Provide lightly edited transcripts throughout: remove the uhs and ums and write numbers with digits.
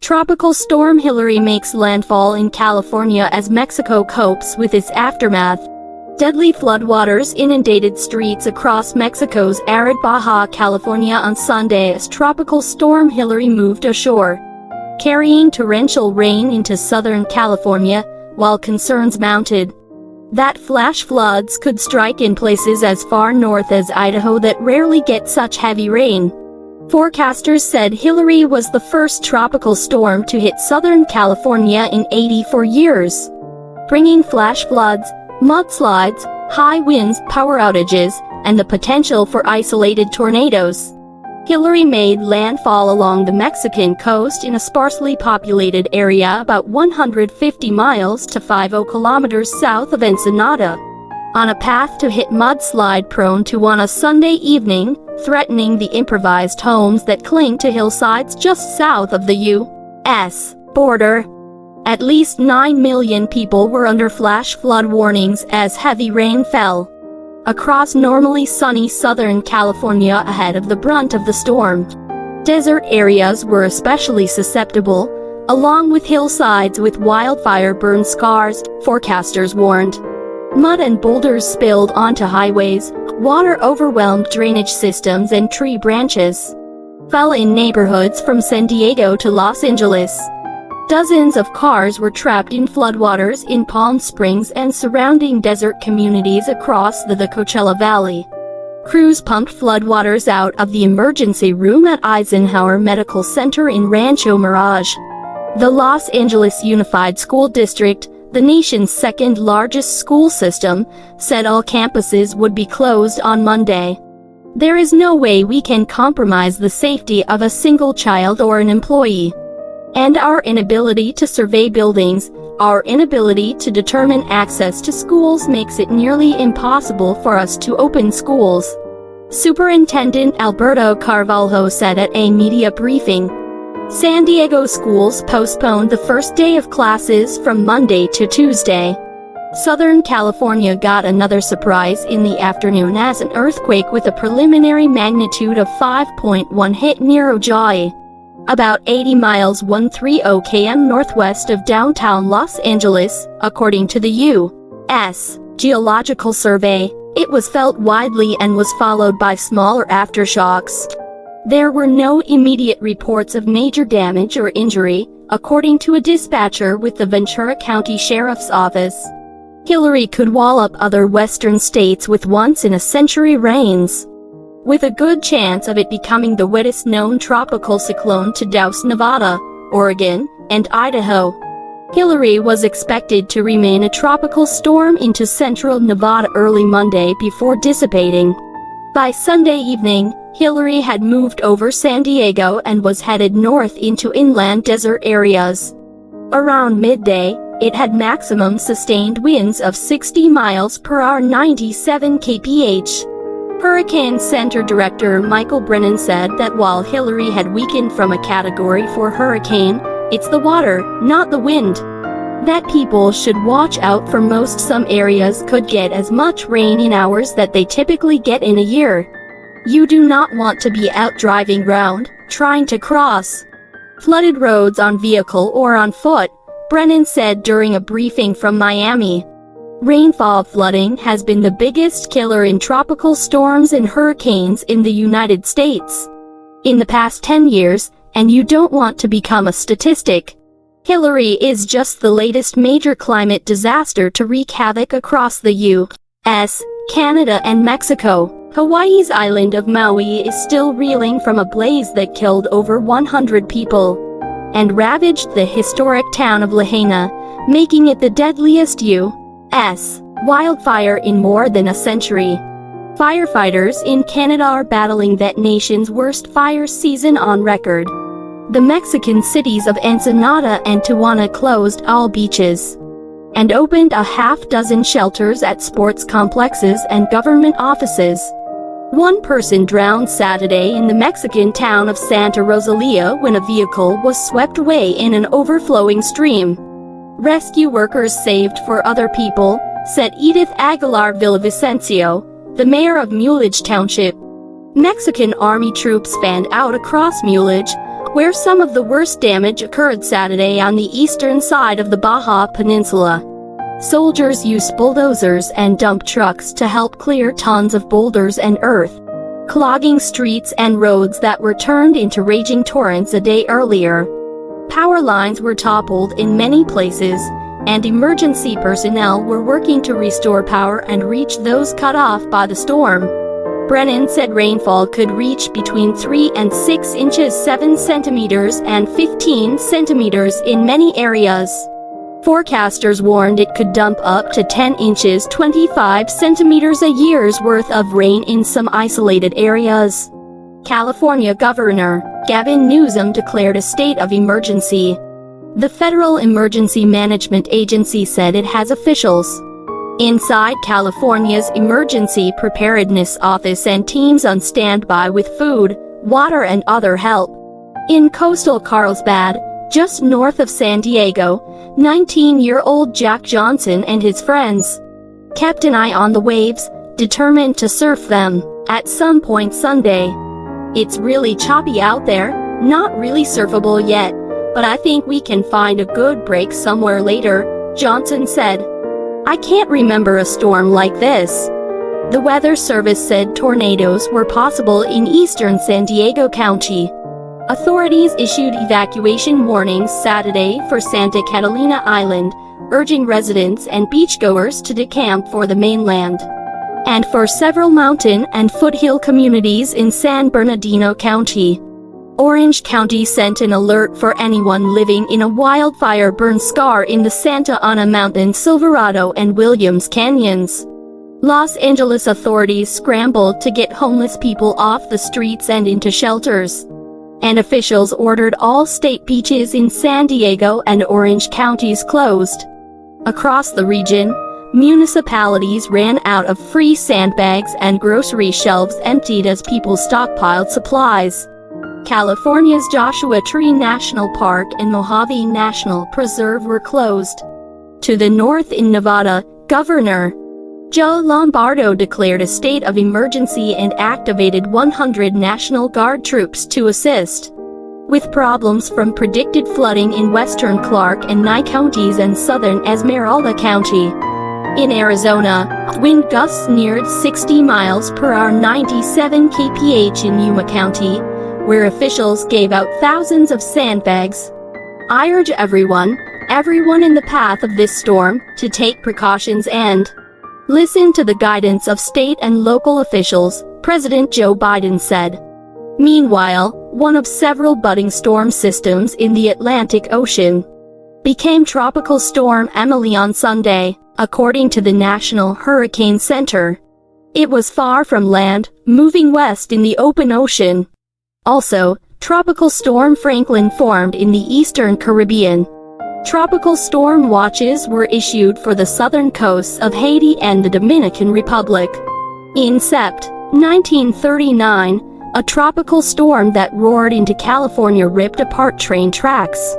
Tropical Storm Hilary makes landfall in California as Mexico copes with its aftermath. Deadly floodwaters inundated streets across Mexico's arid Baja California on Sunday as Tropical Storm Hilary moved ashore, carrying torrential rain into Southern California, while concerns mounted that flash floods could strike in places as far north as Idaho that rarely get such heavy rain. Forecasters said Hilary was the first tropical storm to hit Southern California in 84 years, bringing flash floods, mudslides, high winds, power outages, and the potential for isolated tornadoes. Hilary made landfall along the Mexican coast in a sparsely populated area about 150 miles to 50 kilometers south of Ensenada, on a path to hit mudslide-prone on a Sunday evening, threatening the improvised homes that cling to hillsides just south of the U.S. border. At least 9 million people were under flash flood warnings as heavy rain fell across normally sunny Southern California ahead of the brunt of the storm. Desert areas were especially susceptible, along with hillsides with wildfire burn scars, forecasters warned. Mud and boulders spilled onto highways, water overwhelmed drainage systems, and tree branches fell in neighborhoods from San Diego to Los Angeles. Dozens of cars were trapped in floodwaters in Palm Springs and surrounding desert communities across the Coachella Valley. Crews pumped floodwaters out of the emergency room at Eisenhower Medical Center in Rancho Mirage. The Los Angeles Unified School District, the nation's second-largest school system, said all campuses would be closed on Monday. "There is no way we can compromise the safety of a single child or an employee. And our inability to survey buildings, our inability to determine access to schools makes it nearly impossible for us to open schools," Superintendent Alberto Carvalho said at a media briefing. San Diego schools postponed the first day of classes from Monday to Tuesday. Southern California got another surprise in the afternoon as an earthquake with a preliminary magnitude of 5.1 hit near Ojai, about 80 miles 130 km northwest of downtown Los Angeles, according to the U.S. Geological Survey. It was felt widely and was followed by smaller aftershocks. There were no immediate reports of major damage or injury, according to a dispatcher with the Ventura County Sheriff's Office. Hilary could wall up other western states with once-in-a-century rains, with a good chance of it becoming the wettest known tropical cyclone to douse Nevada, Oregon, and Idaho. Hilary was expected to remain a tropical storm into central Nevada early Monday before dissipating. By Sunday evening, Hilary had moved over San Diego and was headed north into inland desert areas. Around midday, it had maximum sustained winds of 60 miles per hour, 97 kph. Hurricane Center Director Michael Brennan said that while Hilary had weakened from a Category 4 hurricane, it's the water, not the wind, that people should watch out for. Some areas could get as much rain in hours that they typically get in a year. You do not want to be out driving around, trying to cross flooded roads on vehicle or on foot, Brennan said during a briefing from Miami. Rainfall flooding has been the biggest killer in tropical storms and hurricanes in the United States in the past 10 years, and you don't want to become a statistic. Hilary is just the latest major climate disaster to wreak havoc across the U.S., Canada, and Mexico. Hawaii's island of Maui is still reeling from a blaze that killed over 100 people and ravaged the historic town of Lahaina, making it the deadliest U.S. wildfire in more than a century. Firefighters in Canada are battling that nation's worst fire season on record. The Mexican cities of Ensenada and Tijuana closed all beaches and opened a half-dozen shelters at sports complexes and government offices. One person drowned Saturday in the Mexican town of Santa Rosalia when a vehicle was swept away in an overflowing stream. Rescue workers saved for other people, said Edith Aguilar Villavicencio, the mayor of Mulegé Township. Mexican army troops fanned out across Mulegé, where some of the worst damage occurred Saturday on the eastern side of the Baja Peninsula. Soldiers used bulldozers and dump trucks to help clear tons of boulders and earth, clogging streets and roads that were turned into raging torrents a day earlier. Power lines were toppled in many places, and emergency personnel were working to restore power and reach those cut off by the storm. Brennan said rainfall could reach between 3 and 6 inches 7 centimeters and 15 centimeters in many areas. Forecasters warned it could dump up to 10 inches 25 centimeters a year's worth of rain in some isolated areas. California Governor Gavin Newsom declared a state of emergency. The Federal Emergency Management Agency said it has officials inside California's Emergency Preparedness Office and teams on standby with food, water and other help. In coastal Carlsbad, just north of San Diego, 19-year-old Jack Johnson and his friends kept an eye on the waves, determined to surf them at some point Sunday. "It's really choppy out there, not really surfable yet, but I think we can find a good break somewhere later," Johnson said. "I can't remember a storm like this." The Weather Service said tornadoes were possible in eastern San Diego County. Authorities issued evacuation warnings Saturday for Santa Catalina Island, urging residents and beachgoers to decamp for the mainland, and for several mountain and foothill communities in San Bernardino County. Orange County sent an alert for anyone living in a wildfire burn scar in the Santa Ana Mountain, Silverado and Williams Canyons. Los Angeles authorities scrambled to get homeless people off the streets and into shelters, and officials ordered all state beaches in San Diego and Orange counties closed. Across the region, municipalities ran out of free sandbags and grocery shelves emptied as people stockpiled supplies. California's Joshua Tree National Park and Mojave National Preserve were closed. To the north in Nevada, Governor Joe Lombardo declared a state of emergency and activated 100 National Guard troops to assist with problems from predicted flooding in western Clark and Nye counties and southern Esmeralda County. In Arizona, wind gusts neared 60 miles per hour 97 kph in Yuma County, where officials gave out thousands of sandbags. "I urge everyone in the path of this storm, to take precautions and listen to the guidance of state and local officials," President Joe Biden said. Meanwhile, one of several budding storm systems in the Atlantic Ocean became Tropical Storm Emily on Sunday, according to the National Hurricane Center. It was far from land, moving west in the open ocean. Also, Tropical Storm Franklin formed in the eastern Caribbean. Tropical storm watches were issued for the southern coasts of Haiti and the Dominican Republic. In Sept. 1939, a tropical storm that roared into California ripped apart train tracks,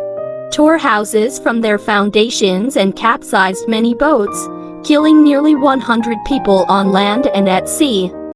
tore houses from their foundations and capsized many boats, killing nearly 100 people on land and at sea.